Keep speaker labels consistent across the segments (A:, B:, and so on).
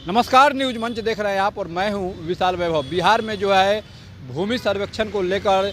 A: नमस्कार, न्यूज मंच देख रहे हैं आप और मैं हूं विशाल वैभव। बिहार में जो है भूमि सर्वेक्षण को लेकर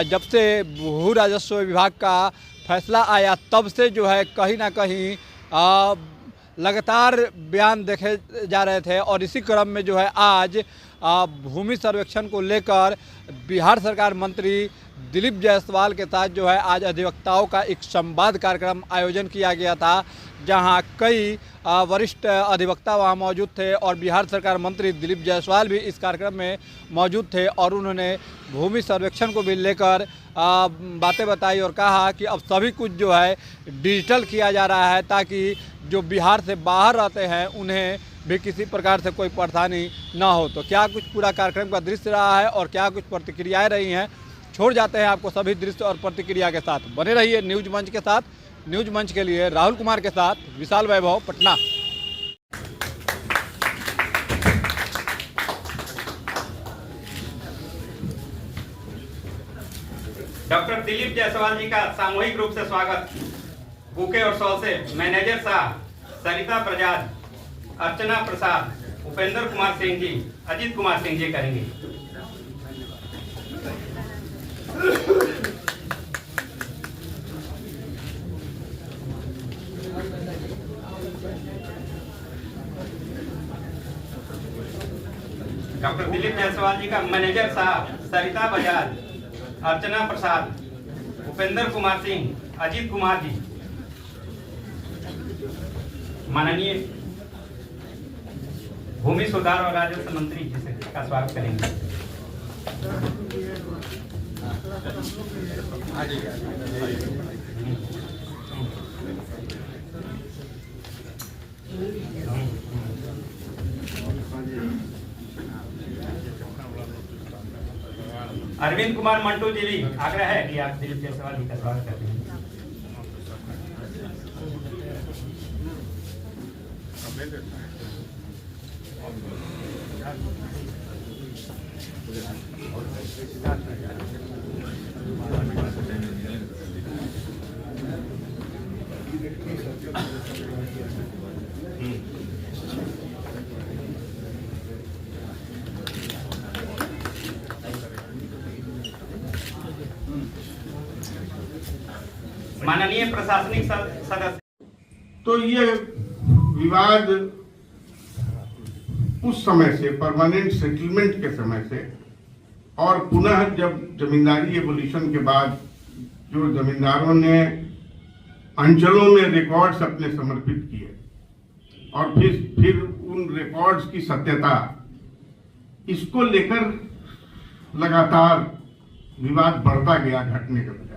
A: जब से भू राजस्व विभाग का फैसला आया तब से जो है कहीं ना कहीं लगातार बयान देखे जा रहे थे और इसी क्रम में जो है आज भूमि सर्वेक्षण को लेकर बिहार सरकार मंत्री दिलीप जायसवाल के साथ जो है आज अधिवक्ताओं का एक संवाद कार्यक्रम आयोजन किया गया था, जहां कई वरिष्ठ अधिवक्ता वहां मौजूद थे और बिहार सरकार मंत्री दिलीप जायसवाल भी इस कार्यक्रम में मौजूद थे और उन्होंने भूमि सर्वेक्षण को भी लेकर बातें बताई और कहा कि अब सभी कुछ जो है डिजिटल किया जा रहा है ताकि जो बिहार से बाहर रहते हैं उन्हें भी किसी प्रकार से कोई परेशानी ना हो। तो क्या कुछ पूरा कार्यक्रम का दृश्य रहा है और क्या कुछ प्रतिक्रियाएं रही हैं, छोड़ जाते हैं आपको सभी दृश्य और प्रतिक्रिया के साथ। बने रहिए न्यूज मंच के साथ। न्यूज मंच के लिए राहुल कुमार के साथ विशाल वैभव, पटना।
B: डॉक्टर दिलीप जायसवाल जी का सामूहिक रूप से स्वागत बुके और शॉल से मैनेजर साहब सरिता प्रजाद, अर्चना प्रसाद, उपेंद्र कुमार सिंह जी, अजीत कुमार सिंह जी करेंगे। डॉक्टर दिलीप जायसवाल जी का मैनेजर साहब सरिता बजाज, अर्चना प्रसाद, उपेंद्र कुमार सिंह, अजीत कुमार जी। माननीय भूमि सुधार और राजस्व मंत्री जी का स्वागत करेंगे। अरविंद कुमार मंटू जी भी आग्रह है कि आप दिलीप जायसवाल जी का स्वागत करते हैं। माननीय प्रशासनिक सदस्य।
C: तो ये विवाद उस समय से परमानेंट सेटलमेंट के समय से और पुनः जब जमींदारी एवोल्यूशन के बाद जो जमींदारों ने अंचलों में रिकॉर्ड्स अपने समर्पित किए और फिर उन रिकॉर्ड्स की सत्यता, इसको लेकर लगातार विवाद बढ़ता गया घटने के बजाय।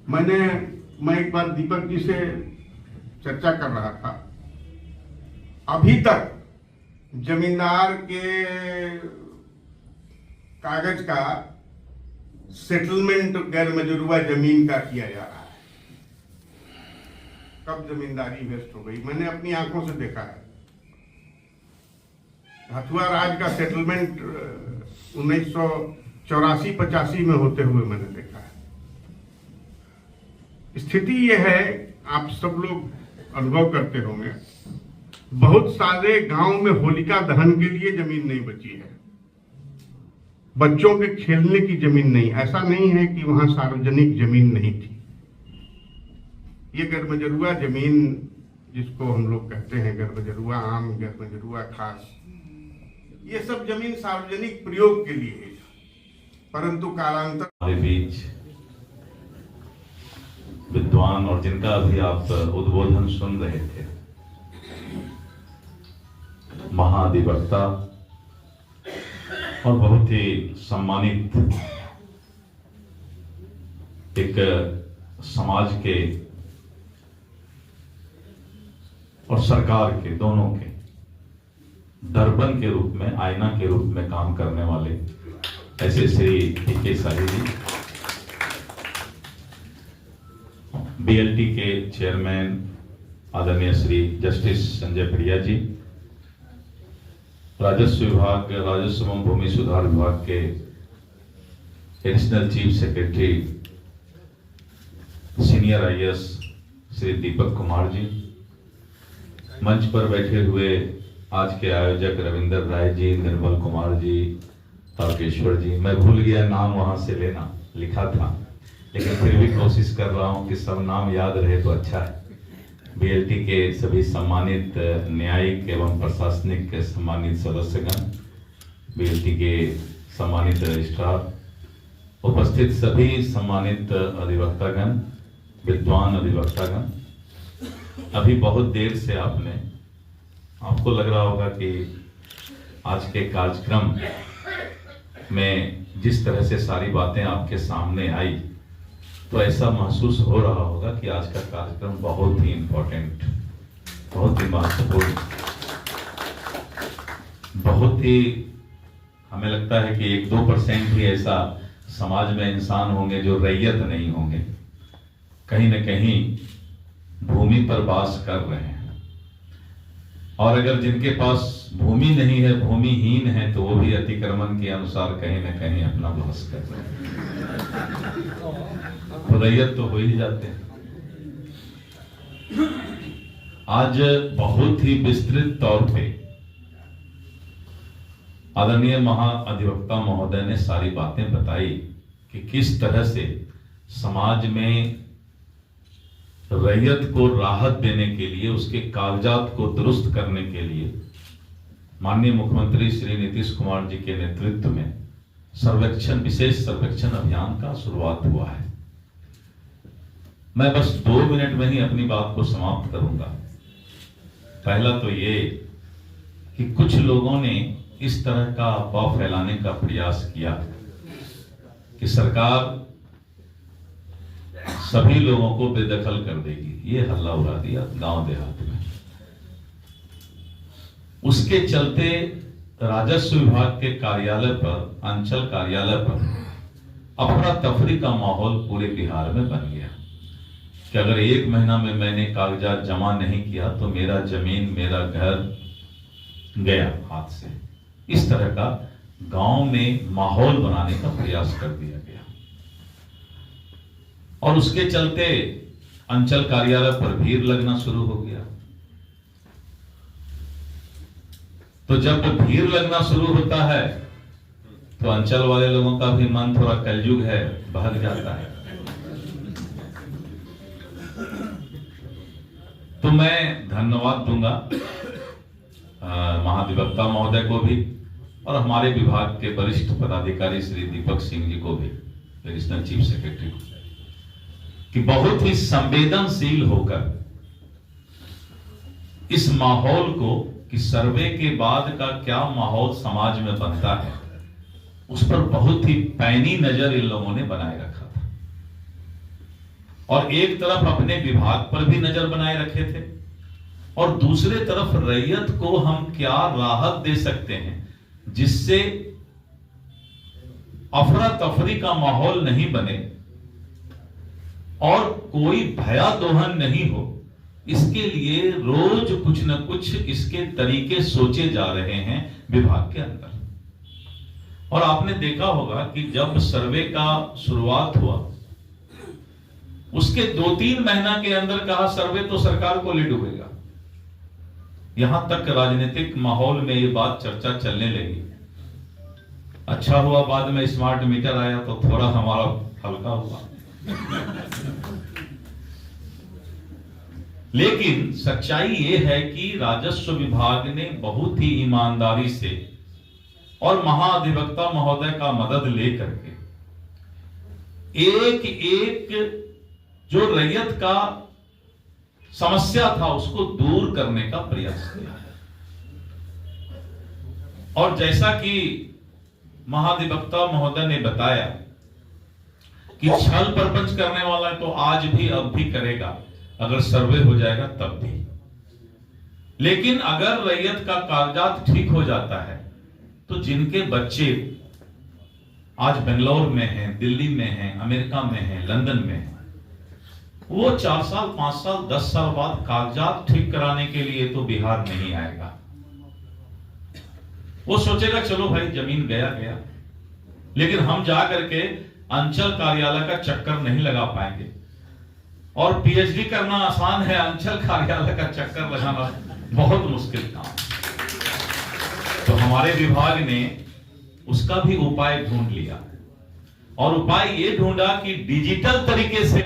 C: मैं एक बार दीपक जी से चर्चा कर रहा था, अभी तक जमींदार के कागज का सेटलमेंट गैर मजरूआ जमीन का किया जा रहा है। कब जमींदारी वेस्ट हो गई, मैंने अपनी आंखों से देखा है। हथुआ राज का सेटलमेंट 1984-85 में होते हुए मैंने देखा है। स्थिति यह है, आप सब लोग अनुभव करते होंगे, बहुत सारे गांव में होलिका दहन के लिए जमीन नहीं बची है, बच्चों के खेलने की जमीन नहीं। ऐसा नहीं है कि वहां सार्वजनिक जमीन नहीं थी। ये गैरमजरूआ जमीन जिसको हम लोग कहते हैं गैरमजरूआ आम, गैरमजरूआ खास, ये सब जमीन सार्वजनिक प्रयोग के लिए है, परंतु कालांतर
D: बीच विद्वान और जिनका अभी आप उद्बोधन सुन रहे थे, महाधिवक्ता और बहुत ही सम्मानित एक समाज के और सरकार के दोनों के दर्पण के रूप में, आईना के रूप में काम करने वाले ऐसे श्री पीके साही जी, बीएलटी के चेयरमैन आदरणीय श्री जस्टिस संजय प्रिया जी, राजस्व विभाग, राजस्व एवं भूमि सुधार विभाग के additional chief secretary senior IAS Shri Deepak Kumar ji, मंच पर बैठे हुए आज के आयोजक रविंद्र राय जी, निर्मल कुमार जी, तारकेश्वर जी, मैं भूल गया नाम वहां से लेना, लिखा था लेकिन फिर भी कोशिश कर रहा हूं कि सब नाम याद रहे तो अच्छा है। बीएलटी के सभी सम्मानित न्यायिक एवं प्रशासनिक सम्मानित सदस्यगण, बीएलटी के सम्मानित रजिस्ट्रार, उपस्थित सभी सम्मानित अधिवक्तागण, विद्वान अधिवक्तागण, अभी बहुत देर से आपको लग रहा होगा कि आज के कार्यक्रम में जिस तरह से सारी बातें आपके सामने आई तो ऐसा महसूस हो रहा होगा कि आज का कार्यक्रम बहुत ही इंपॉर्टेंट, बहुत ही महत्वपूर्ण, बहुत ही, हमें लगता है कि 1-2% भी ऐसा समाज में इंसान होंगे जो रैयत नहीं होंगे, कहीं न कहीं भूमि पर वास कर रहे हैं। और अगर जिनके पास भूमि नहीं है, भूमिहीन है, तो वो भी अतिक्रमण के अनुसार कहीं न कहीं अपना वास कर रहे हैं, तो रैयत तो हो ही जाते हैं। आज बहुत ही विस्तृत तौर पे आदरणीय महाअधिवक्ता महोदय ने सारी बातें बताई कि किस तरह से समाज में रैयत को राहत देने के लिए, उसके कागजात को दुरुस्त करने के लिए माननीय मुख्यमंत्री श्री नीतीश कुमार जी के नेतृत्व में विशेष सर्वेक्षण अभियान का शुरुआत हुआ है। मैं बस 2 मिनट में ही अपनी बात को समाप्त करूंगा। पहला तो ये कि कुछ लोगों ने इस तरह का अफवाह फैलाने का प्रयास किया कि सरकार सभी लोगों को बेदखल कर देगी, ये हल्ला उड़ा दिया गांव देहात में। उसके चलते राजस्व विभाग के कार्यालय पर, अंचल कार्यालय पर अफरा तफरी का माहौल पूरे बिहार में बन गया कि अगर 1 महीना में मैंने कागजात जमा नहीं किया तो मेरा जमीन, मेरा घर गया हाथ से। इस तरह का गांव में माहौल बनाने का प्रयास कर दिया गया और उसके चलते अंचल कार्यालय पर भीड़ लगना शुरू हो गया। तो जब भीड़ लगना शुरू होता है तो अंचल वाले लोगों का भी मन थोड़ा कलयुग है, भाग जाता है। तो मैं धन्यवाद दूंगा महाधिवक्ता महोदय को भी और हमारे विभाग के वरिष्ठ पदाधिकारी श्री दीपक सिंह जी को भी, एडिशनल चीफ सेक्रेटरी को, कि बहुत ही संवेदनशील होकर इस माहौल को, कि सर्वे के बाद का क्या माहौल समाज में बनता है, उस पर बहुत ही पैनी नजर इन लोगों ने बनाए रखा था। और एक तरफ अपने विभाग पर भी नजर बनाए रखे थे और दूसरे तरफ रैयत को हम क्या राहत दे सकते हैं जिससे अफरा तफरी का माहौल नहीं बने और कोई भयादोहन नहीं हो। इसके लिए रोज कुछ न कुछ इसके तरीके सोचे जा रहे हैं विभाग के अंदर। और आपने देखा होगा कि जब सर्वे का शुरुआत हुआ उसके 2-3 महीना के अंदर कहा सर्वे तो सरकार को ले डूबेगा। यहां तक राजनीतिक माहौल में ये बात चर्चा चलने लगी। अच्छा हुआ बाद में स्मार्ट मीटर आया तो थोड़ा हमारा हल्का हुआ। लेकिन सच्चाई ये है कि राजस्व विभाग ने बहुत ही ईमानदारी से और महाधिवक्ता महोदय का मदद लेकर के एक एक जो रैयत का समस्या था उसको दूर करने का प्रयास किया। और जैसा कि महाधिवक्ता महोदय ने बताया कि छल प्रपंच करने वाला तो आज भी अब भी करेगा, अगर सर्वे हो जाएगा तब भी। लेकिन अगर रैयत का कागजात ठीक हो जाता है तो जिनके बच्चे आज बेंगलोर में हैं, दिल्ली में हैं, अमेरिका में हैं, लंदन में हैं, वो 4 साल, 5 साल, 10 साल बाद कागजात ठीक कराने के लिए तो बिहार नहीं आएगा। वो सोचेगा चलो भाई जमीन गया गया, लेकिन हम जा करके अंचल कार्यालय का चक्कर नहीं लगा पाएंगे। और पीएचडी करना आसान है, अंचल कार्यालय का चक्कर लगाना बहुत मुश्किल काम। तो हमारे विभाग ने उसका भी उपाय ढूंढ लिया और उपाय ये ढूंढा कि डिजिटल तरीके से।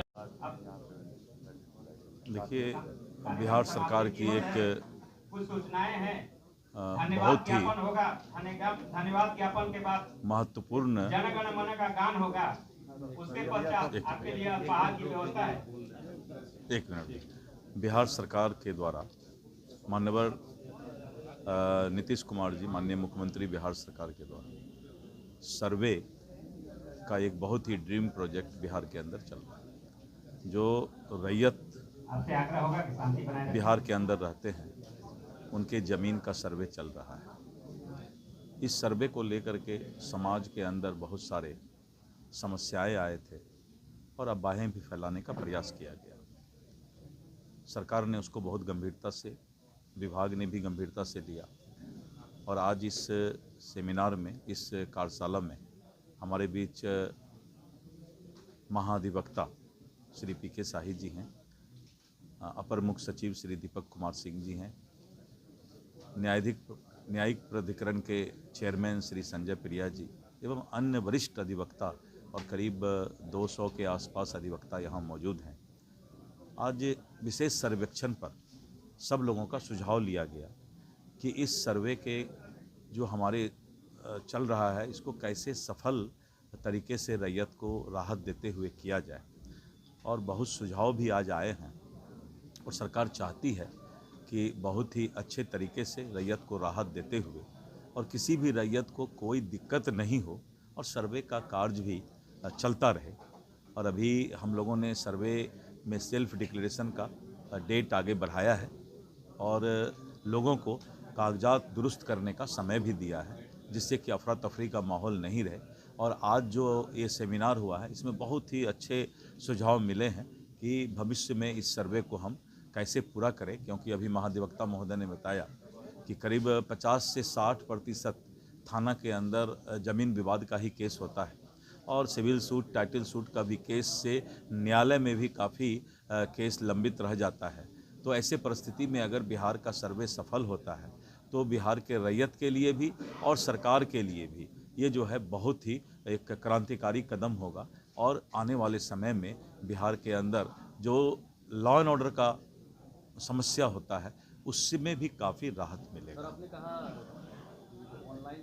E: देखिए, बिहार सरकार की एक
B: कुछ सूचनाएं हैं।
E: बहुत ही
B: धन्यवाद ज्ञापन के बाद
E: महत्वपूर्ण
B: जन गण मन का गान होगा। उसके पश्चात आपके लिए अल्पाहार की व्यवस्था है।
E: एक मिनट। बिहार सरकार के द्वारा माननीय नीतीश कुमार जी, माननीय मुख्यमंत्री बिहार सरकार के द्वारा सर्वे का एक बहुत ही ड्रीम प्रोजेक्ट बिहार के अंदर चल रहा है। जो रैयत
B: आपसे आग्रह होगा कि शांति बनाए रखें।
E: बिहार के अंदर रहते हैं, उनके ज़मीन का सर्वे चल रहा है। इस सर्वे को लेकर के समाज के अंदर बहुत सारे समस्याएं आए थे और अफवाहें भी फैलाने का प्रयास किया गया। सरकार ने उसको बहुत गंभीरता से, विभाग ने भी गंभीरता से लिया और आज इस सेमिनार में, इस कार्यशाला में हमारे बीच महाधिवक्ता श्री पीके शाही जी हैं, अपर मुख्य सचिव श्री दीपक कुमार सिंह जी हैं, न्यायिक प्राधिकरण के चेयरमैन श्री संजय प्रिया जी एवं अन्य वरिष्ठ अधिवक्ता और करीब 200 के आसपास अधिवक्ता यहाँ मौजूद हैं। आज विशेष सर्वेक्षण पर सब लोगों का सुझाव लिया गया कि इस सर्वे के जो हमारे चल रहा है, इसको कैसे सफल तरीके से रैयत को राहत देते हुए किया जाए। और बहुत सुझाव भी आज आए हैं और सरकार चाहती है कि बहुत ही अच्छे तरीके से रैयत को राहत देते हुए और किसी भी रैयत को कोई दिक्कत नहीं हो और सर्वे का कार्य भी चलता रहे। और अभी हम लोगों ने सर्वे में सेल्फ डिक्लेरेशन का डेट आगे बढ़ाया है और लोगों को कागजात दुरुस्त करने का समय भी दिया है, जिससे कि अफरा तफरी का माहौल नहीं रहे। और आज जो ये सेमिनार हुआ है, इसमें बहुत ही अच्छे सुझाव मिले हैं कि भविष्य में इस सर्वे को हम कैसे पूरा करें, क्योंकि अभी महाधिवक्ता महोदय ने बताया कि करीब 50 से 60% थाना के अंदर ज़मीन विवाद का ही केस होता है और सिविल सूट, टाइटल सूट का भी केस से न्यायालय में भी काफ़ी केस लंबित रह जाता है। तो ऐसे परिस्थिति में अगर बिहार का सर्वे सफल होता है तो बिहार के रैयत के लिए भी और सरकार के लिए भी ये जो है बहुत ही एक क्रांतिकारी कदम होगा और आने वाले समय में बिहार के अंदर जो लॉ एंड ऑर्डर का समस्या होता है उसमें भी काफ़ी राहत मिलेगा।
F: सर, आपने कहा ऑनलाइन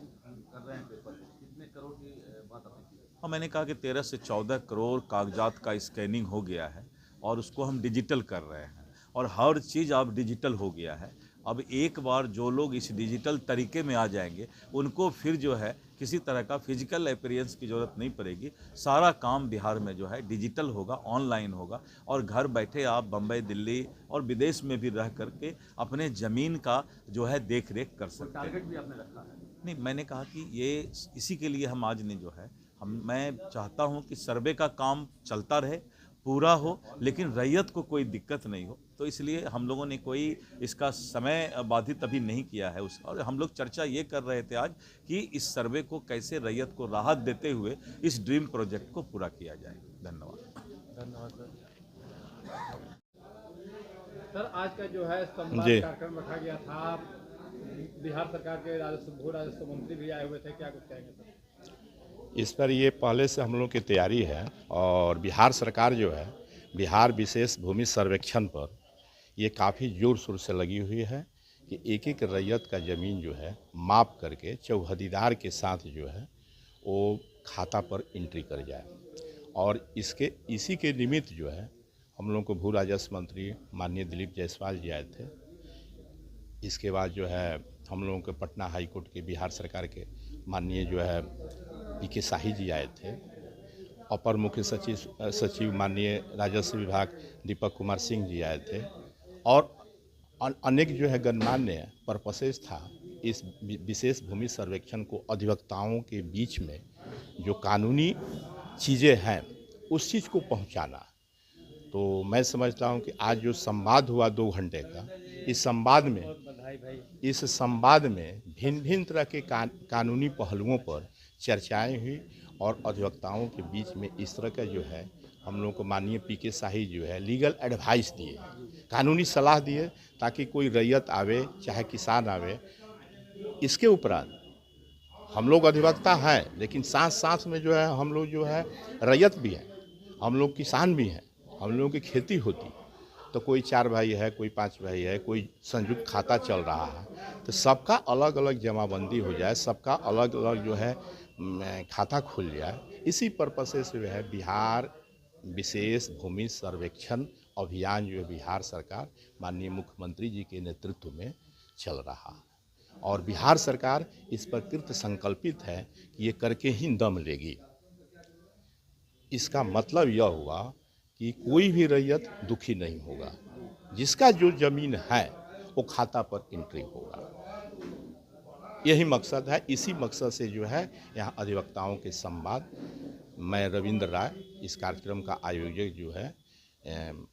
F: कर रहे हैं पेपर, कितने करोड़ की बात आपने की?
E: और मैंने कहा कि 13 से 14 करोड़ कागजात का स्कैनिंग हो गया है और उसको हम डिजिटल कर रहे हैं और हर चीज़ अब डिजिटल हो गया है। अब एक बार जो लोग इस डिजिटल तरीके में आ जाएंगे उनको फिर जो है किसी तरह का फिजिकल अपीयरेंस की ज़रूरत नहीं पड़ेगी। सारा काम बिहार में जो है डिजिटल होगा, ऑनलाइन होगा और घर बैठे आप बम्बई, दिल्ली और विदेश में भी रह करके अपने ज़मीन का जो है देख रेख कर सकते हैं।
F: टारगेट भी आपने रखा है?
E: नहीं, मैंने कहा कि ये इसी के लिए हम आज ने जो है मैं चाहता हूं कि सर्वे का काम चलता रहे, पूरा हो, लेकिन रैयत को कोई दिक्कत नहीं हो। तो इसलिए हम लोगों ने कोई इसका समय बाधित अभी नहीं किया है और हम लोग चर्चा ये कर रहे थे आज कि इस सर्वे को कैसे रैयत को राहत देते हुए इस ड्रीम प्रोजेक्ट को पूरा किया जाए। धन्यवाद
A: सर, आज का जो है संवाद कार्यक्रम रखा गया था, बिहार सरकार के भू राजस्व मंत्री भी आए हुए थे, क्या कुछ कहेंगे सर?
G: इस पर ये पहले से हम लोग की तैयारी है और बिहार सरकार जो है बिहार विशेष भूमि सर्वेक्षण पर ये काफ़ी जोर शोर से लगी हुई है कि एक एक रैयत का ज़मीन जो है माप करके चौहदीदार के साथ जो है वो खाता पर एंट्री कर जाए। और इसी के निमित्त जो है हम लोग को भू राजस्व मंत्री माननीय दिलीप जायसवाल जी आए थे। इसके बाद जो है हम लोगों के पटना हाई कोर्ट के बिहार सरकार के माननीय जो है पीके शाही जी आए थे। अपर मुख्य सचिव माननीय राजस्व विभाग दीपक कुमार सिंह जी आए थे और अनेक जो है गणमान्य पर्पसेस था इस विशेष भूमि सर्वेक्षण को अधिवक्ताओं के बीच में जो कानूनी चीज़ें हैं उस चीज़ को पहुंचाना। तो मैं समझता हूं कि आज जो संवाद हुआ 2 घंटे का, इस संवाद में भिन्न भिन्न तरह के कानूनी पहलुओं पर चर्चाएं हुई और अधिवक्ताओं के बीच में इस तरह का जो है हम लोगों को माननीय पीके शाही जो है लीगल एडवाइस दिए, कानूनी सलाह दिए, ताकि कोई रैयत आवे चाहे किसान आवे इसके उपरांत हम लोग अधिवक्ता हैं, लेकिन साथ साथ में जो है हम लोग जो है रैयत भी है, हम लोग किसान भी हैं, हम लोगों की खेती होती, तो कोई 4 भाई है, कोई 5 भाई है, कोई संयुक्त खाता चल रहा है, तो सबका अलग अलग जमाबंदी हो जाए, सबका अलग अलग जो है खाता खुल जाए। इसी पर्पस से जो है बिहार विशेष भूमि सर्वेक्षण अभियान जो है बिहार सरकार माननीय मुख्यमंत्री जी के नेतृत्व में चल रहा है, और बिहार सरकार इस पर कृत संकल्पित है कि ये करके ही दम लेगी। इसका मतलब यह हुआ कि कोई भी रैयत दुखी नहीं होगा, जिसका जो ज़मीन है वो खाता पर एंट्री होगा, यही मकसद है। इसी मकसद से जो है यहाँ अधिवक्ताओं के संवाद, मैं रविंद्र राय इस कार्यक्रम का आयोजक जो है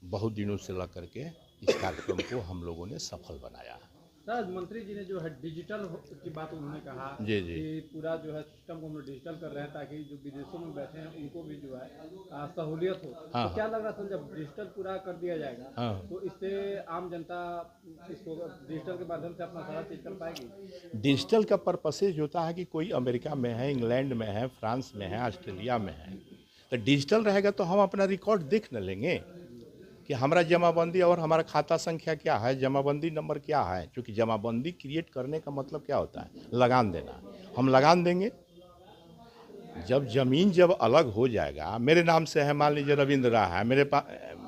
G: बहुत दिनों से लग करके इस कार्यक्रम को हम लोगों ने सफल बनाया है।
A: सर, मंत्री जी ने जो है डिजिटल की बात उन्होंने कहा
G: जी
A: कि पूरा जो है सिस्टम को हम लोग डिजिटल कर रहे हैं ताकि जो विदेशों में बैठे हैं उनको भी जो है सहूलियत हो।
G: हाँ,
A: तो क्या लग रहा है सर, जब डिजिटल पूरा कर दिया जाएगा
G: हाँ,
A: तो इससे आम जनता इसको डिजिटल के माध्यम से अपना सारा चीज कर पाएगी?
G: डिजिटल का पर्पसेज होता है कि कोई अमेरिका में है, इंग्लैंड में है, फ्रांस में है, ऑस्ट्रेलिया में है, तो डिजिटल रहेगा तो हम अपना रिकॉर्ड देख न लेंगे कि हमारा जमाबंदी और हमारा खाता संख्या क्या है, जमाबंदी नंबर क्या है। क्योंकि जमाबंदी क्रिएट करने का मतलब क्या होता है, लगान देना। हम लगान देंगे, जब ज़मीन जब अलग हो जाएगा, मेरे नाम से है, मान लीजिए रविंद्र राय है,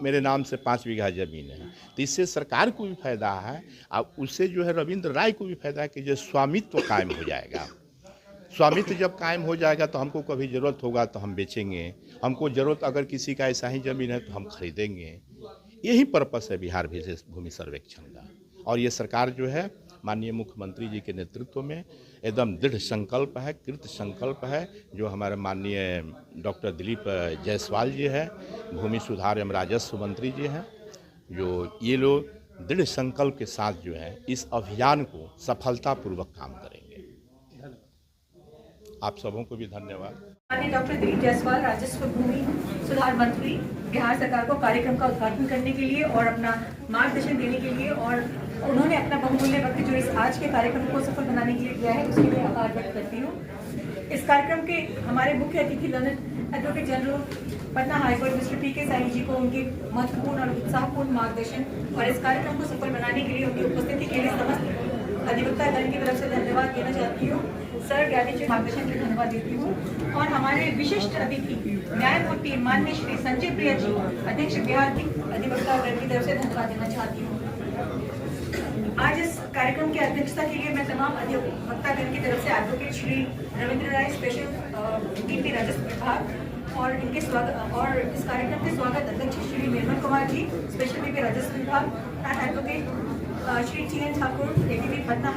G: मेरे नाम से 5 बीघा ज़मीन है, तो इससे सरकार को भी फायदा है और उससे जो है रविंद्र राय को भी फायदा है कि जो स्वामित्व कायम हो जाएगा। स्वामित्व जब कायम हो जाएगा तो हमको कभी ज़रूरत होगा तो हम बेचेंगे, हमको ज़रूरत अगर किसी का ऐसा ही ज़मीन है तो हम खरीदेंगे। यही पर्पस है बिहार विशेष भूमि सर्वेक्षण का, और ये सरकार जो है माननीय मुख्यमंत्री जी के नेतृत्व में एकदम दृढ़ संकल्प है, कृत संकल्प है। जो हमारे माननीय डॉक्टर दिलीप जायसवाल जी है, भूमि सुधार एवं राजस्व मंत्री जी हैं, जो ये लोग दृढ़ संकल्प के साथ जो है इस अभियान को सफलतापूर्वक काम करेंगे। आप सबों को भी धन्यवाद।
H: डॉक्टर दिलीप जायसवाल राजस्व भूमि सुधार मंत्री बिहार सरकार को कार्यक्रम का उद्घाटन करने के लिए और अपना मार्गदर्शन देने के लिए, और उन्होंने अपना बहुमूल्य वक्त जो इस आज के कार्यक्रम को सफल बनाने के लिए दिया है, उसके लिए आभार व्यक्त करती हूँ। इस कार्यक्रम के हमारे मुख्य अतिथि learned advocate general Patna high court mister PK. Sai ji को उनके महत्वपूर्ण और उत्साहपूर्ण मार्गदर्शन और इस कार्यक्रम को सफल बनाने के लिए उनकी उपस्थिति के लिए समस्त अधिवक्ता दल की तरफ से धन्यवाद देना चाहती हूँ। सर ज्ञानेश्वर मार्गदर्शन के धन्यवाद देती हूँ। और हमारे विशिष्ट अतिथि न्यायमूर्ति माननीय श्री संजय प्रिया जी, अध्यक्ष बिहार की अधिवक्ता दल की तरफ से धन्यवाद देना चाहती हूँ। आज इस कार्यक्रम की अध्यक्षता के लिए मैं तमाम अधिवक्ता गण की तरफ से एडवोकेट श्री रविंद्र राय, स्पेशल डीपी राजस्व विभाग, और इनके स्वागत और इस कार्यक्रम के स्वागत अध्यक्ष श्री निर्मल कुमार जी, स्पेशल डीपी राजस्व विभाग, and advocate Shri TN. Thakur, ADP Patna.